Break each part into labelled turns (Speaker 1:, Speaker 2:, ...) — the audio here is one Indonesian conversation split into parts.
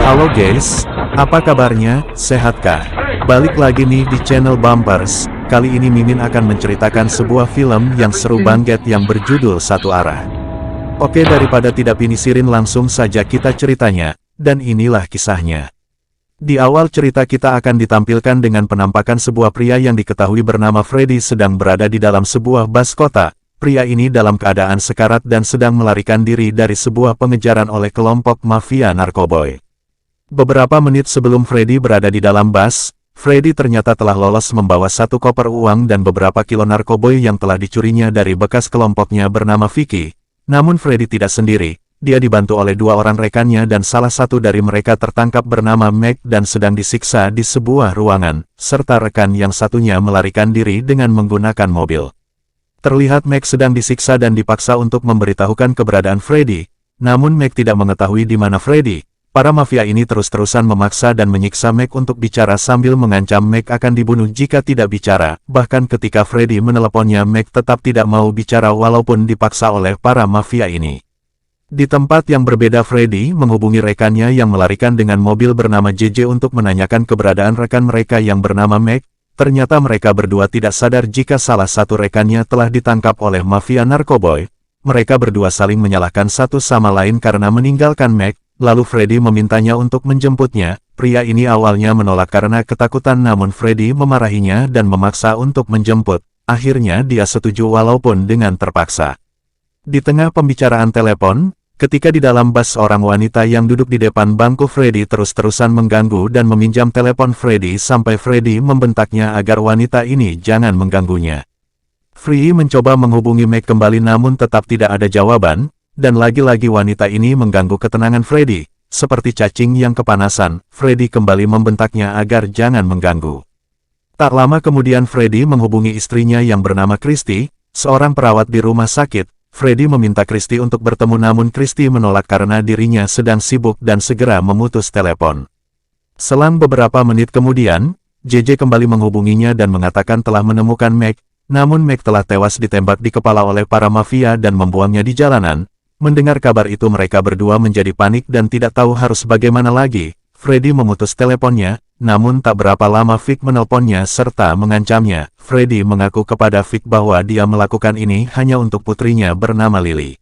Speaker 1: Halo guys, apa kabarnya, sehatkah? Balik lagi nih di channel Bumpers. Kali ini Mimin akan menceritakan sebuah film yang seru banget yang berjudul Satu Arah. Oke, daripada tidak pinisirin, langsung saja kita ceritanya, dan inilah kisahnya. Di awal cerita kita akan ditampilkan dengan penampakan sebuah pria yang diketahui bernama Freddy sedang berada di dalam sebuah bus kota. Pria ini dalam keadaan sekarat dan sedang melarikan diri dari sebuah pengejaran oleh kelompok mafia narkoboy. Beberapa menit sebelum Freddy berada di dalam bus, Freddy ternyata telah lolos membawa satu koper uang dan beberapa kilo narkoboy yang telah dicurinya dari bekas kelompoknya bernama Vicky. Namun Freddy tidak sendiri, dia dibantu oleh dua orang rekannya dan salah satu dari mereka tertangkap bernama Meg dan sedang disiksa di sebuah ruangan, serta rekan yang satunya melarikan diri dengan menggunakan mobil. Terlihat Meg sedang disiksa dan dipaksa untuk memberitahukan keberadaan Freddy, namun Meg tidak mengetahui di mana Freddy. Para mafia ini terus-terusan memaksa dan menyiksa Meg untuk bicara sambil mengancam Meg akan dibunuh jika tidak bicara. Bahkan ketika Freddy meneleponnya, Meg tetap tidak mau bicara walaupun dipaksa oleh para mafia ini. Di tempat yang berbeda, Freddy menghubungi rekannya yang melarikan dengan mobil bernama JJ untuk menanyakan keberadaan rekan mereka yang bernama Meg. Ternyata mereka berdua tidak sadar jika salah satu rekannya telah ditangkap oleh mafia narkoboy. Mereka berdua saling menyalahkan satu sama lain karena meninggalkan Meg, lalu Freddy memintanya untuk menjemputnya. Pria ini awalnya menolak karena ketakutan, namun Freddy memarahinya dan memaksa untuk menjemput. Akhirnya dia setuju walaupun dengan terpaksa. Di tengah pembicaraan telepon, ketika di dalam bus, seorang wanita yang duduk di depan bangku Freddy terus-terusan mengganggu dan meminjam telepon Freddy sampai Freddy membentaknya agar wanita ini jangan mengganggunya. Freddy mencoba menghubungi Meg kembali namun tetap tidak ada jawaban, dan lagi-lagi wanita ini mengganggu ketenangan Freddy. Seperti cacing yang kepanasan, Freddy kembali membentaknya agar jangan mengganggu. Tak lama kemudian Freddy menghubungi istrinya yang bernama Christy, seorang perawat di rumah sakit. Freddy meminta Christy untuk bertemu namun Christy menolak karena dirinya sedang sibuk dan segera memutus telepon. Selang beberapa menit kemudian, JJ kembali menghubunginya dan mengatakan telah menemukan Meg, namun Meg telah tewas ditembak di kepala oleh para mafia dan membuangnya di jalanan. Mendengar kabar itu mereka berdua menjadi panik dan tidak tahu harus bagaimana lagi. Freddy memutus teleponnya, namun tak berapa lama Vic menelponnya serta mengancamnya. Freddy mengaku kepada Vic bahwa dia melakukan ini hanya untuk putrinya bernama Lily.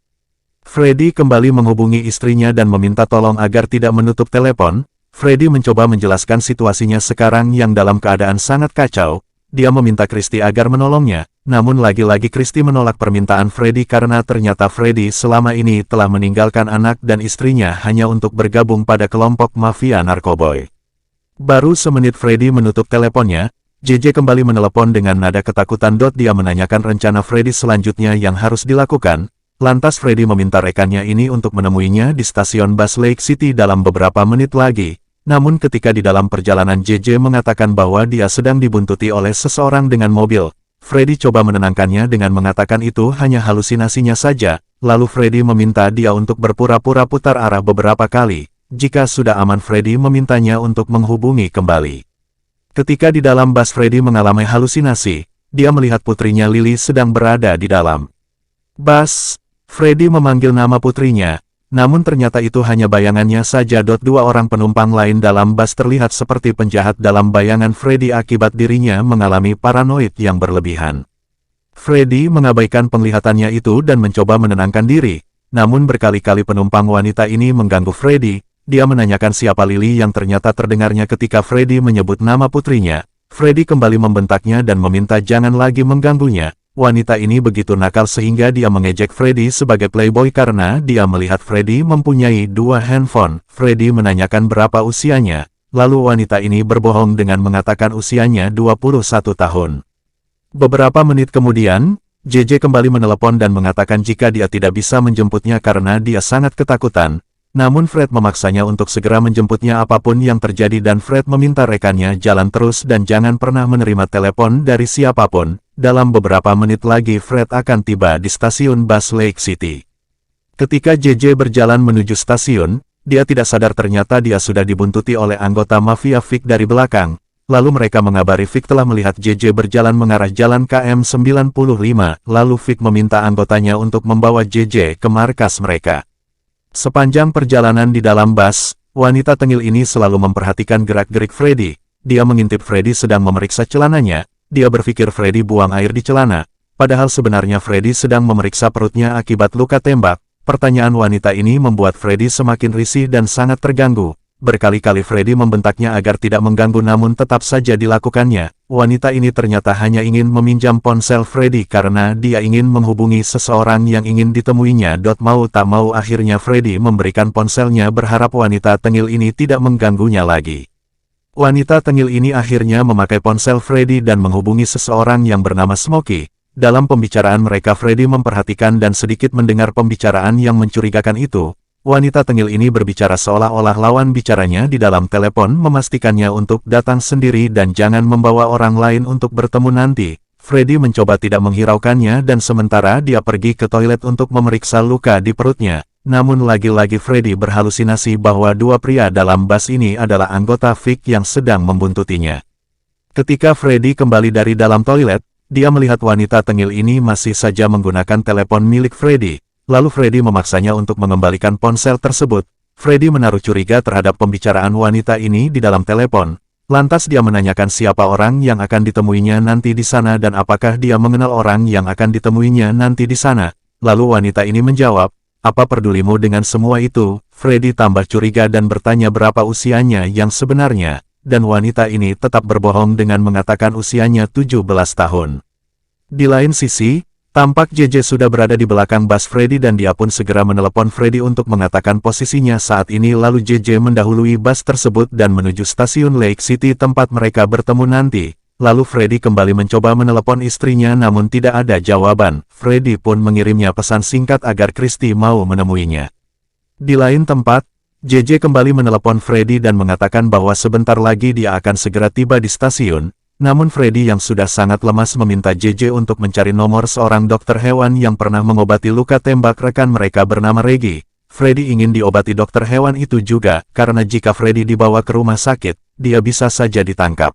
Speaker 1: Freddy kembali menghubungi istrinya dan meminta tolong agar tidak menutup telepon. Freddy mencoba menjelaskan situasinya sekarang yang dalam keadaan sangat kacau. Dia meminta Christy agar menolongnya, namun lagi-lagi Christy menolak permintaan Freddy karena ternyata Freddy selama ini telah meninggalkan anak dan istrinya hanya untuk bergabung pada kelompok mafia narkoboy. Baru semenit Freddy menutup teleponnya, JJ kembali menelepon dengan nada ketakutan. Dia menanyakan rencana Freddy selanjutnya yang harus dilakukan. Lantas Freddy meminta rekannya ini untuk menemuinya di stasiun bus Lake City dalam beberapa menit lagi. Namun ketika di dalam perjalanan, JJ mengatakan bahwa dia sedang dibuntuti oleh seseorang dengan mobil. Freddy coba menenangkannya dengan mengatakan itu hanya halusinasinya saja. Lalu Freddy meminta dia untuk berpura-pura putar arah beberapa kali. Jika sudah aman, Freddy memintanya untuk menghubungi kembali. Ketika di dalam bus Freddy mengalami halusinasi, dia melihat putrinya Lily sedang berada di dalam bus. Freddy memanggil nama putrinya, namun ternyata itu hanya bayangannya saja. Dua orang penumpang lain dalam bus terlihat seperti penjahat dalam bayangan Freddy akibat dirinya mengalami paranoid yang berlebihan. Freddy mengabaikan penglihatannya itu dan mencoba menenangkan diri, namun berkali-kali penumpang wanita ini mengganggu Freddy. Dia menanyakan siapa Lily yang ternyata terdengarnya ketika Freddy menyebut nama putrinya. Freddy kembali membentaknya dan meminta jangan lagi mengganggunya. Wanita ini begitu nakal sehingga dia mengejek Freddy sebagai playboy karena dia melihat Freddy mempunyai dua handphone. Freddy menanyakan berapa usianya, lalu wanita ini berbohong dengan mengatakan usianya 21 tahun. Beberapa menit kemudian, JJ kembali menelepon dan mengatakan jika dia tidak bisa menjemputnya karena dia sangat ketakutan. Namun Fred memaksanya untuk segera menjemputnya apapun yang terjadi, dan Fred meminta rekannya jalan terus dan jangan pernah menerima telepon dari siapapun. Dalam beberapa menit lagi Fred akan tiba di stasiun bus Lake City. Ketika JJ berjalan menuju stasiun, dia tidak sadar ternyata dia sudah dibuntuti oleh anggota mafia Vic dari belakang. Lalu mereka mengabari Vic telah melihat JJ berjalan mengarah jalan KM95. Lalu Vic meminta anggotanya untuk membawa JJ ke markas mereka. Sepanjang perjalanan di dalam bus, wanita tengil ini selalu memperhatikan gerak-gerik Freddy. Dia mengintip Freddy sedang memeriksa celananya. Dia berpikir Freddy buang air di celana, padahal sebenarnya Freddy sedang memeriksa perutnya akibat luka tembak. Pertanyaan wanita ini membuat Freddy semakin risih dan sangat terganggu. Berkali-kali Freddy membentaknya agar tidak mengganggu namun tetap saja dilakukannya. Wanita ini ternyata hanya ingin meminjam ponsel Freddy karena dia ingin menghubungi seseorang yang ingin ditemuinya. Mau tak mau akhirnya Freddy memberikan ponselnya berharap wanita tengil ini tidak mengganggunya lagi. Wanita tengil ini akhirnya memakai ponsel Freddy dan menghubungi seseorang yang bernama Smokey. Dalam pembicaraan mereka Freddy memperhatikan dan sedikit mendengar pembicaraan yang mencurigakan itu. Wanita tengil ini berbicara seolah-olah lawan bicaranya di dalam telepon memastikannya untuk datang sendiri dan jangan membawa orang lain untuk bertemu nanti. Freddy mencoba tidak menghiraukannya dan sementara dia pergi ke toilet untuk memeriksa luka di perutnya. Namun lagi-lagi Freddy berhalusinasi bahwa dua pria dalam bus ini adalah anggota Vic yang sedang membuntutinya. Ketika Freddy kembali dari dalam toilet, dia melihat wanita tengil ini masih saja menggunakan telepon milik Freddy. Lalu Freddy memaksanya untuk mengembalikan ponsel tersebut. Freddy menaruh curiga terhadap pembicaraan wanita ini di dalam telepon. Lantas dia menanyakan siapa orang yang akan ditemuinya nanti di sana dan apakah dia mengenal orang yang akan ditemuinya nanti di sana. Lalu wanita ini menjawab, "Apa pedulimu dengan semua itu?" Freddy tambah curiga dan bertanya berapa usianya yang sebenarnya. Dan wanita ini tetap berbohong dengan mengatakan usianya 17 tahun. Di lain sisi, tampak JJ sudah berada di belakang bus Freddy dan dia pun segera menelepon Freddy untuk mengatakan posisinya saat ini lalu JJ mendahului bus tersebut dan menuju stasiun Lake City tempat mereka bertemu nanti. Lalu Freddy kembali mencoba menelepon istrinya namun tidak ada jawaban. Freddy pun mengirimnya pesan singkat agar Christy mau menemuinya. Di lain tempat, JJ kembali menelepon Freddy dan mengatakan bahwa sebentar lagi dia akan segera tiba di stasiun. Namun Freddy yang sudah sangat lemas meminta JJ untuk mencari nomor seorang dokter hewan yang pernah mengobati luka tembak rekan mereka bernama Reggie. Freddy ingin diobati dokter hewan itu juga, karena jika Freddy dibawa ke rumah sakit, dia bisa saja ditangkap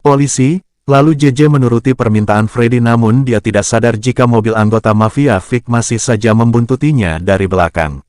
Speaker 1: polisi. Lalu JJ menuruti permintaan Freddy namun dia tidak sadar jika mobil anggota mafia Vic masih saja membuntutinya dari belakang.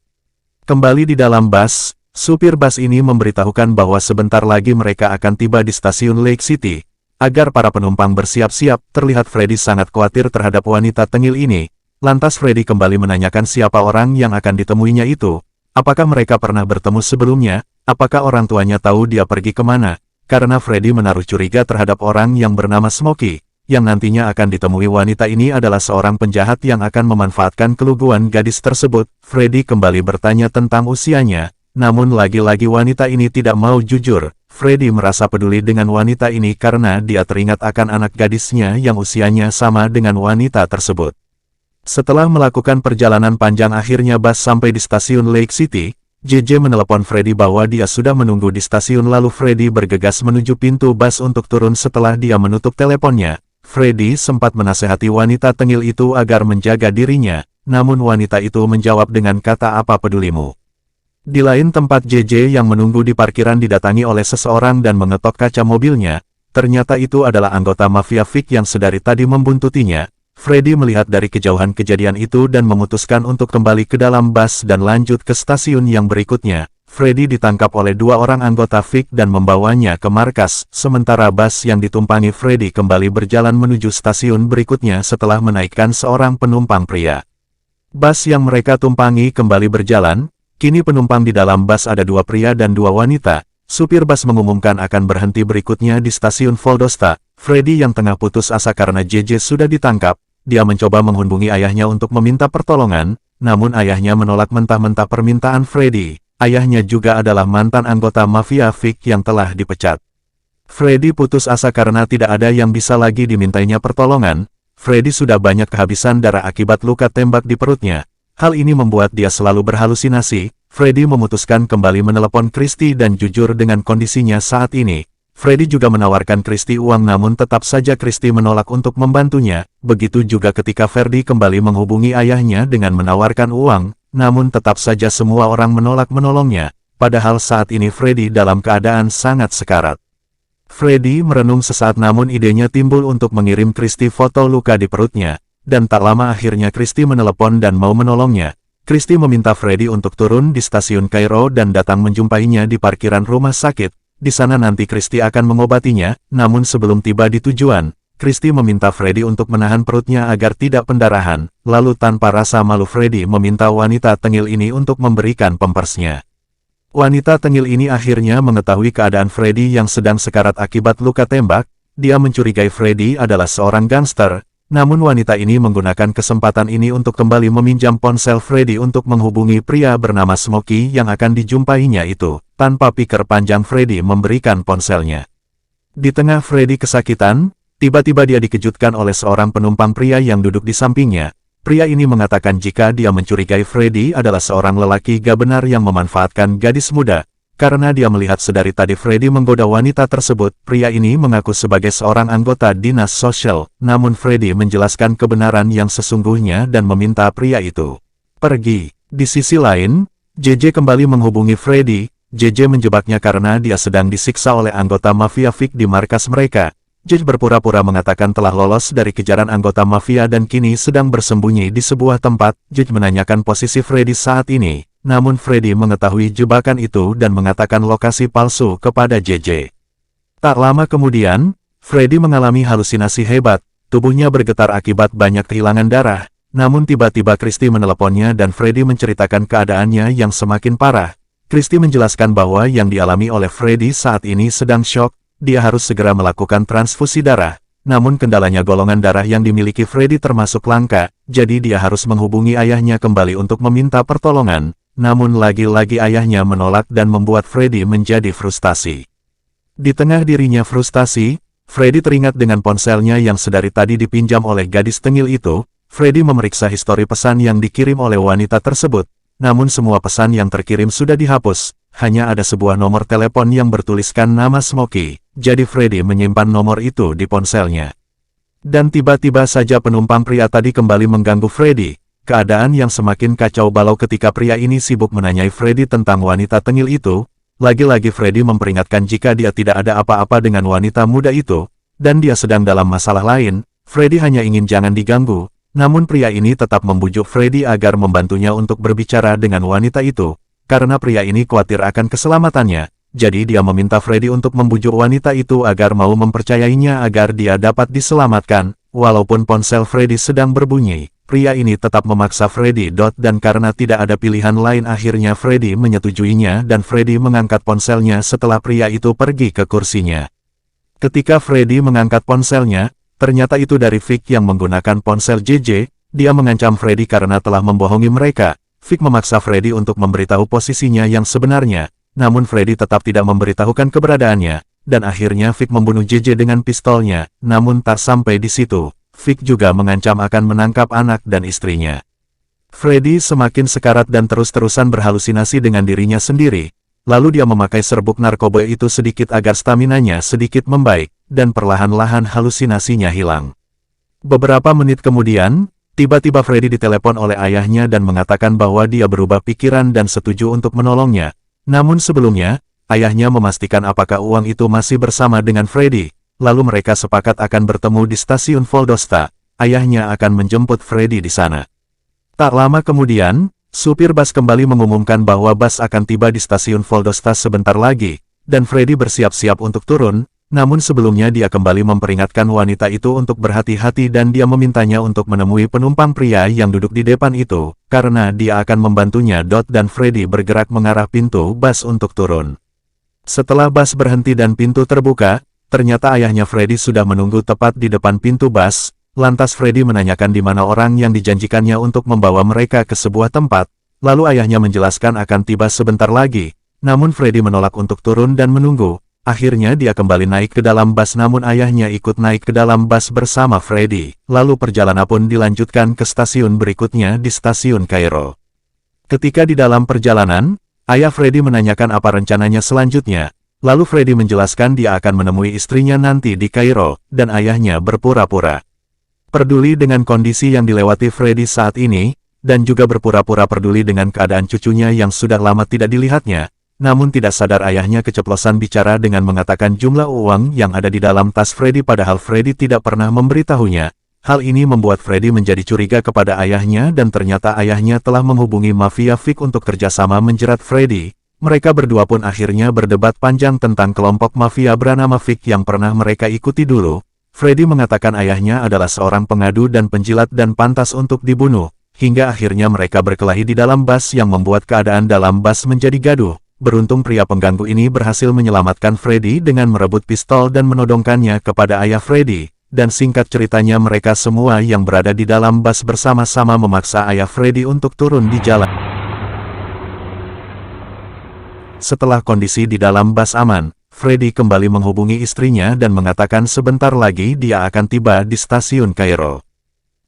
Speaker 1: Kembali di dalam bus, supir bus ini memberitahukan bahwa sebentar lagi mereka akan tiba di stasiun Lake City. Agar para penumpang bersiap-siap, terlihat Freddy sangat khawatir terhadap wanita tengil ini. Lantas Freddy kembali menanyakan siapa orang yang akan ditemuinya itu. Apakah mereka pernah bertemu sebelumnya? Apakah orang tuanya tahu dia pergi kemana? Karena Freddy menaruh curiga terhadap orang yang bernama Smokey. Yang nantinya akan ditemui wanita ini adalah seorang penjahat yang akan memanfaatkan keluguan gadis tersebut. Freddy kembali bertanya tentang usianya. Namun lagi-lagi wanita ini tidak mau jujur. Freddy merasa peduli dengan wanita ini karena dia teringat akan anak gadisnya yang usianya sama dengan wanita tersebut. Setelah melakukan perjalanan panjang akhirnya bus sampai di stasiun Lake City, JJ menelepon Freddy bahwa dia sudah menunggu di stasiun lalu Freddy bergegas menuju pintu bus untuk turun setelah dia menutup teleponnya. Freddy sempat menasehati wanita tengil itu agar menjaga dirinya, namun wanita itu menjawab dengan kata apa pedulimu. Di lain tempat JJ yang menunggu di parkiran didatangi oleh seseorang dan mengetok kaca mobilnya. Ternyata itu adalah anggota mafia Vic yang sedari tadi membuntutinya. Freddy melihat dari kejauhan kejadian itu dan memutuskan untuk kembali ke dalam bus dan lanjut ke stasiun yang berikutnya. Freddy ditangkap oleh dua orang anggota Vic dan membawanya ke markas, sementara bus yang ditumpangi Freddy kembali berjalan menuju stasiun berikutnya setelah menaikkan seorang penumpang pria. Bus yang mereka tumpangi kembali berjalan. Kini penumpang di dalam bus ada dua pria dan dua wanita. Supir bus mengumumkan akan berhenti berikutnya di stasiun Valdosta. Freddy yang tengah putus asa karena JJ sudah ditangkap. Dia mencoba menghubungi ayahnya untuk meminta pertolongan, namun ayahnya menolak mentah-mentah permintaan Freddy. Ayahnya juga adalah mantan anggota mafia Vic yang telah dipecat. Freddy putus asa karena tidak ada yang bisa lagi dimintainya pertolongan. Freddy sudah banyak kehabisan darah akibat luka tembak di perutnya. Hal ini membuat dia selalu berhalusinasi. Freddy memutuskan kembali menelepon Christy dan jujur dengan kondisinya saat ini. Freddy juga menawarkan Christy uang namun tetap saja Christy menolak untuk membantunya. Begitu juga ketika Freddy kembali menghubungi ayahnya dengan menawarkan uang, namun tetap saja semua orang menolak menolongnya. Padahal saat ini Freddy dalam keadaan sangat sekarat. Freddy merenung sesaat namun idenya timbul untuk mengirim Christy foto luka di perutnya. Dan tak lama akhirnya Christy menelepon dan mau menolongnya. Christy meminta Freddy untuk turun di stasiun Kairo dan datang menjumpainya di parkiran rumah sakit. Di sana nanti Christy akan mengobatinya, namun sebelum tiba di tujuan, Christy meminta Freddy untuk menahan perutnya agar tidak pendarahan, lalu tanpa rasa malu Freddy meminta wanita tengil ini untuk memberikan pampersnya. Wanita tengil ini akhirnya mengetahui keadaan Freddy yang sedang sekarat akibat luka tembak. Dia mencurigai Freddy adalah seorang gangster. Namun wanita ini menggunakan kesempatan ini untuk kembali meminjam ponsel Freddy untuk menghubungi pria bernama Smokey yang akan dijumpainya itu. Tanpa pikir panjang Freddy memberikan ponselnya. Di tengah Freddy kesakitan, tiba-tiba dia dikejutkan oleh seorang penumpang pria yang duduk di sampingnya. Pria ini mengatakan jika dia mencurigai Freddy adalah seorang lelaki gak benar yang memanfaatkan gadis muda. Karena dia melihat sedari tadi Freddy menggoda wanita tersebut, pria ini mengaku sebagai seorang anggota dinas sosial, namun Freddy menjelaskan kebenaran yang sesungguhnya dan meminta pria itu pergi. Di sisi lain, JJ kembali menghubungi Freddy. JJ menjebaknya karena dia sedang disiksa oleh anggota mafia Vic di markas mereka. JJ berpura-pura mengatakan telah lolos dari kejaran anggota mafia dan kini sedang bersembunyi di sebuah tempat. JJ menanyakan posisi Freddy saat ini. Namun Freddy mengetahui jebakan itu dan mengatakan lokasi palsu kepada JJ. Tak lama kemudian, Freddy mengalami halusinasi hebat, tubuhnya bergetar akibat banyak kehilangan darah. Namun tiba-tiba Christy meneleponnya dan Freddy menceritakan keadaannya yang semakin parah. Christy menjelaskan bahwa yang dialami oleh Freddy saat ini sedang syok, dia harus segera melakukan transfusi darah. Namun kendalanya golongan darah yang dimiliki Freddy termasuk langka, jadi dia harus menghubungi ayahnya kembali untuk meminta pertolongan. Namun lagi-lagi ayahnya menolak dan membuat Freddy menjadi frustasi. Di tengah dirinya frustasi, Freddy teringat dengan ponselnya yang sedari tadi dipinjam oleh gadis tengil itu. Freddy memeriksa histori pesan yang dikirim oleh wanita tersebut. Namun semua pesan yang terkirim sudah dihapus. Hanya ada sebuah nomor telepon yang bertuliskan nama Smokey. Jadi Freddy menyimpan nomor itu di ponselnya. Dan tiba-tiba saja penumpang pria tadi kembali mengganggu Freddy. Keadaan yang semakin kacau balau ketika pria ini sibuk menanyai Freddy tentang wanita tengil itu. Lagi-lagi Freddy memperingatkan jika dia tidak ada apa-apa dengan wanita muda itu, dan dia sedang dalam masalah lain. Freddy hanya ingin jangan diganggu, namun pria ini tetap membujuk Freddy agar membantunya untuk berbicara dengan wanita itu, karena pria ini khawatir akan keselamatannya. Jadi dia meminta Freddy untuk membujuk wanita itu agar mau mempercayainya agar dia dapat diselamatkan, walaupun ponsel Freddy sedang berbunyi. Pria ini tetap memaksa Freddy. Dan karena tidak ada pilihan lain akhirnya Freddy menyetujuinya dan Freddy mengangkat ponselnya setelah pria itu pergi ke kursinya. Ketika Freddy mengangkat ponselnya, ternyata itu dari Vic yang menggunakan ponsel JJ. Dia mengancam Freddy karena telah membohongi mereka. Vic memaksa Freddy untuk memberitahu posisinya yang sebenarnya, namun Freddy tetap tidak memberitahukan keberadaannya, dan akhirnya Vic membunuh JJ dengan pistolnya. Namun tak sampai di situ. Vic juga mengancam akan menangkap anak dan istrinya. Freddy semakin sekarat dan terus-terusan berhalusinasi dengan dirinya sendiri. Lalu dia memakai serbuk narkoba itu sedikit agar staminanya sedikit membaik, dan perlahan-lahan halusinasinya hilang. Beberapa menit kemudian, tiba-tiba Freddy ditelepon oleh ayahnya dan mengatakan bahwa dia berubah pikiran dan setuju untuk menolongnya. Namun sebelumnya, ayahnya memastikan apakah uang itu masih bersama dengan Freddy. Lalu mereka sepakat akan bertemu di stasiun Valdosta. Ayahnya akan menjemput Freddy di sana. Tak lama kemudian, supir bus kembali mengumumkan bahwa bus akan tiba di stasiun Valdosta sebentar lagi, dan Freddy bersiap-siap untuk turun. Namun sebelumnya dia kembali memperingatkan wanita itu untuk berhati-hati dan dia memintanya untuk menemui penumpang pria yang duduk di depan itu, karena dia akan membantunya. Dan Freddy bergerak mengarah pintu bus untuk turun. Setelah bus berhenti dan pintu terbuka, ternyata ayahnya Freddy sudah menunggu tepat di depan pintu bus. Lantas Freddy menanyakan di mana orang yang dijanjikannya untuk membawa mereka ke sebuah tempat. Lalu ayahnya menjelaskan akan tiba sebentar lagi. Namun Freddy menolak untuk turun dan menunggu. Akhirnya dia kembali naik ke dalam bus namun ayahnya ikut naik ke dalam bus bersama Freddy. Lalu perjalanan pun dilanjutkan ke stasiun berikutnya di stasiun Kairo. Ketika di dalam perjalanan, ayah Freddy menanyakan apa rencananya selanjutnya. Lalu Freddy menjelaskan dia akan menemui istrinya nanti di Kairo, dan ayahnya berpura-pura peduli dengan kondisi yang dilewati Freddy saat ini, dan juga berpura-pura peduli dengan keadaan cucunya yang sudah lama tidak dilihatnya. Namun tidak sadar ayahnya keceplosan bicara dengan mengatakan jumlah uang yang ada di dalam tas Freddy padahal Freddy tidak pernah memberitahunya. Hal ini membuat Freddy menjadi curiga kepada ayahnya dan ternyata ayahnya telah menghubungi mafia Vic untuk kerjasama menjerat Freddy. Mereka berdua pun akhirnya berdebat panjang tentang kelompok mafia bernama Vic yang pernah mereka ikuti dulu. Freddy mengatakan ayahnya adalah seorang pengadu dan penjilat dan pantas untuk dibunuh. Hingga akhirnya mereka berkelahi di dalam bus yang membuat keadaan dalam bus menjadi gaduh. Beruntung pria pengganggu ini berhasil menyelamatkan Freddy dengan merebut pistol dan menodongkannya kepada ayah Freddy. Dan singkat ceritanya mereka semua yang berada di dalam bus bersama-sama memaksa ayah Freddy untuk turun di jalan. Setelah kondisi di dalam bus aman, Freddy kembali menghubungi istrinya dan mengatakan sebentar lagi dia akan tiba di stasiun Kairo.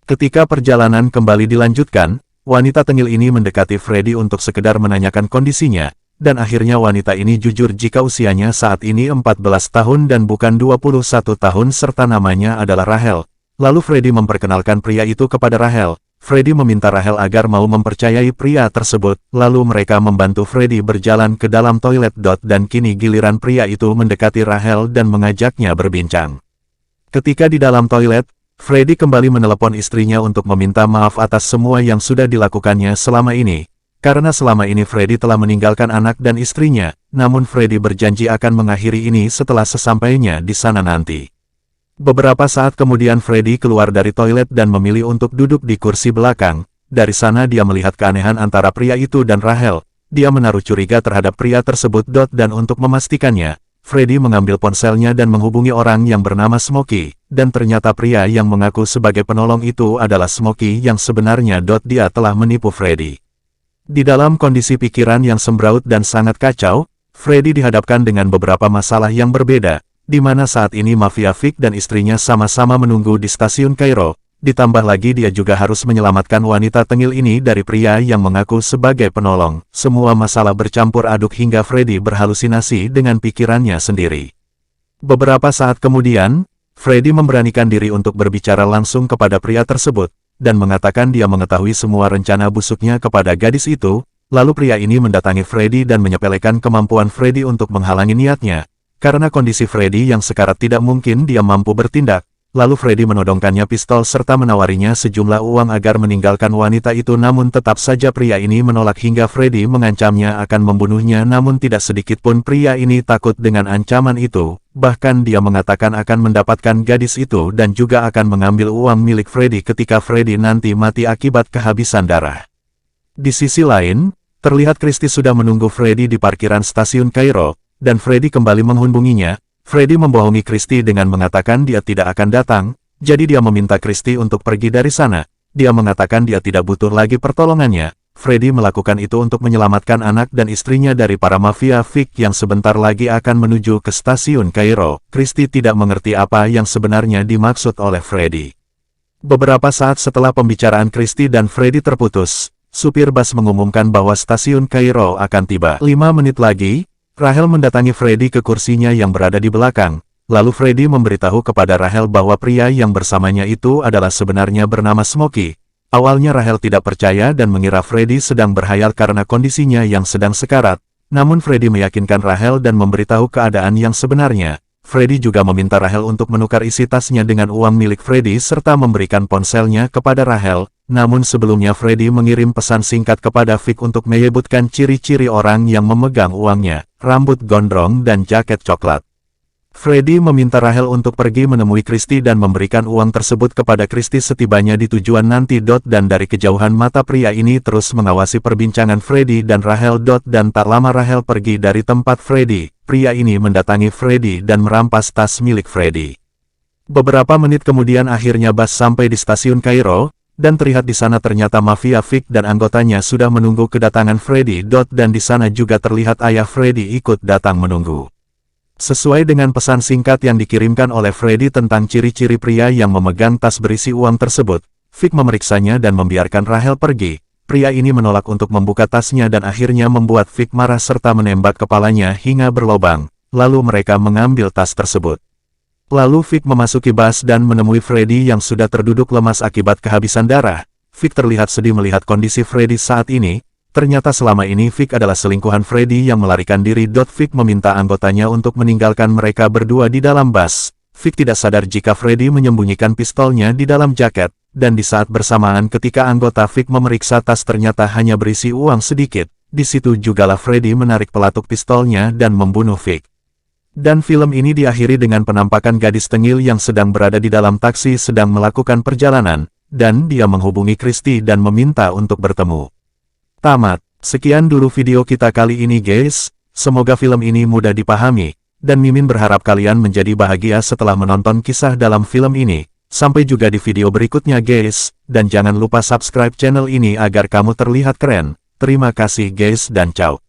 Speaker 1: Ketika perjalanan kembali dilanjutkan, wanita tengil ini mendekati Freddy untuk sekedar menanyakan kondisinya. Dan akhirnya wanita ini jujur jika usianya saat ini 14 tahun dan bukan 21 tahun serta namanya adalah Rahel. Lalu Freddy memperkenalkan pria itu kepada Rahel. Freddy meminta Rahel agar mau mempercayai pria tersebut, lalu mereka membantu Freddy berjalan ke dalam toilet. Dan kini giliran pria itu mendekati Rahel dan mengajaknya berbincang. Ketika di dalam toilet, Freddy kembali menelepon istrinya untuk meminta maaf atas semua yang sudah dilakukannya selama ini. Karena selama ini Freddy telah meninggalkan anak dan istrinya, namun Freddy berjanji akan mengakhiri ini setelah sesampainya di sana nanti. Beberapa saat kemudian Freddy keluar dari toilet dan memilih untuk duduk di kursi belakang. Dari sana dia melihat keanehan antara pria itu dan Rahel. Dia menaruh curiga terhadap pria tersebut. Dan untuk memastikannya, Freddy mengambil ponselnya dan menghubungi orang yang bernama Smokey. Dan ternyata pria yang mengaku sebagai penolong itu adalah Smokey yang sebenarnya. Dia telah menipu Freddy. Di dalam kondisi pikiran yang sembraut dan sangat kacau, Freddy dihadapkan dengan beberapa masalah yang berbeda, di mana saat ini mafia Vic dan istrinya sama-sama menunggu di stasiun Kairo, ditambah lagi dia juga harus menyelamatkan wanita tengil ini dari pria yang mengaku sebagai penolong. Semua masalah bercampur aduk hingga Freddy berhalusinasi dengan pikirannya sendiri. Beberapa saat kemudian, Freddy memberanikan diri untuk berbicara langsung kepada pria tersebut, dan mengatakan dia mengetahui semua rencana busuknya kepada gadis itu. Lalu pria ini mendatangi Freddy dan menyepelekan kemampuan Freddy untuk menghalangi niatnya. Karena kondisi Freddy yang sekarat tidak mungkin dia mampu bertindak. Lalu Freddy menodongkannya pistol serta menawarinya sejumlah uang agar meninggalkan wanita itu, namun tetap saja pria ini menolak hingga Freddy mengancamnya akan membunuhnya, namun tidak sedikit pun pria ini takut dengan ancaman itu. Bahkan dia mengatakan akan mendapatkan gadis itu dan juga akan mengambil uang milik Freddy ketika Freddy nanti mati akibat kehabisan darah. Di sisi lain, terlihat Christy sudah menunggu Freddy di parkiran stasiun Kairo, dan Freddy kembali menghubunginya. Freddy membohongi Christy dengan mengatakan dia tidak akan datang, jadi dia meminta Christy untuk pergi dari sana. Dia mengatakan dia tidak butuh lagi pertolongannya. Freddy melakukan itu untuk menyelamatkan anak dan istrinya dari para mafia Vic yang sebentar lagi akan menuju ke stasiun Kairo. Christy tidak mengerti apa yang sebenarnya dimaksud oleh Freddy. Beberapa saat setelah pembicaraan Christy dan Freddy terputus, supir bus mengumumkan bahwa stasiun Kairo akan tiba. 5 menit lagi, Rahel mendatangi Freddy ke kursinya yang berada di belakang. Lalu Freddy memberitahu kepada Rahel bahwa pria yang bersamanya itu adalah sebenarnya bernama Smokey. Awalnya Rahel tidak percaya dan mengira Freddy sedang berhayal karena kondisinya yang sedang sekarat. Namun Freddy meyakinkan Rahel dan memberitahu keadaan yang sebenarnya. Freddy juga meminta Rahel untuk menukar isi tasnya dengan uang milik Freddy serta memberikan ponselnya kepada Rahel. Namun sebelumnya Freddy mengirim pesan singkat kepada Vic untuk menyebutkan ciri-ciri orang yang memegang uangnya, rambut gondrong dan jaket coklat. Freddy meminta Rahel untuk pergi menemui Christy dan memberikan uang tersebut kepada Christy setibanya di tujuan nanti. Dan dari kejauhan mata pria ini terus mengawasi perbincangan Freddy dan Rahel. Dan tak lama Rahel pergi dari tempat Freddy. Pria ini mendatangi Freddy dan merampas tas milik Freddy. Beberapa menit kemudian akhirnya bus sampai di stasiun Kairo, dan terlihat di sana ternyata mafia Vic dan anggotanya sudah menunggu kedatangan Freddy. Dan di sana juga terlihat ayah Freddy ikut datang menunggu. Sesuai dengan pesan singkat yang dikirimkan oleh Freddy tentang ciri-ciri pria yang memegang tas berisi uang tersebut, Vic memeriksanya dan membiarkan Rahel pergi. Pria ini menolak untuk membuka tasnya dan akhirnya membuat Vic marah serta menembak kepalanya hingga berlobang. Lalu mereka mengambil tas tersebut. Lalu Vic memasuki bus dan menemui Freddy yang sudah terduduk lemas akibat kehabisan darah. Vic terlihat sedih melihat kondisi Freddy saat ini. Ternyata selama ini Vic adalah selingkuhan Freddy yang melarikan diri. Vic meminta anggotanya untuk meninggalkan mereka berdua di dalam bus. Vic tidak sadar jika Freddy menyembunyikan pistolnya di dalam jaket, dan di saat bersamaan ketika anggota Vic memeriksa tas ternyata hanya berisi uang sedikit, di situ jugalah Freddy menarik pelatuk pistolnya dan membunuh Vic. Dan film ini diakhiri dengan penampakan gadis tengil yang sedang berada di dalam taksi sedang melakukan perjalanan, dan dia menghubungi Christy dan meminta untuk bertemu. Tamat. Sekian dulu video kita kali ini guys, semoga film ini mudah dipahami, dan Mimin berharap kalian menjadi bahagia setelah menonton kisah dalam film ini. Sampai juga di video berikutnya guys, dan jangan lupa subscribe channel ini agar kamu terlihat keren. Terima kasih guys dan ciao.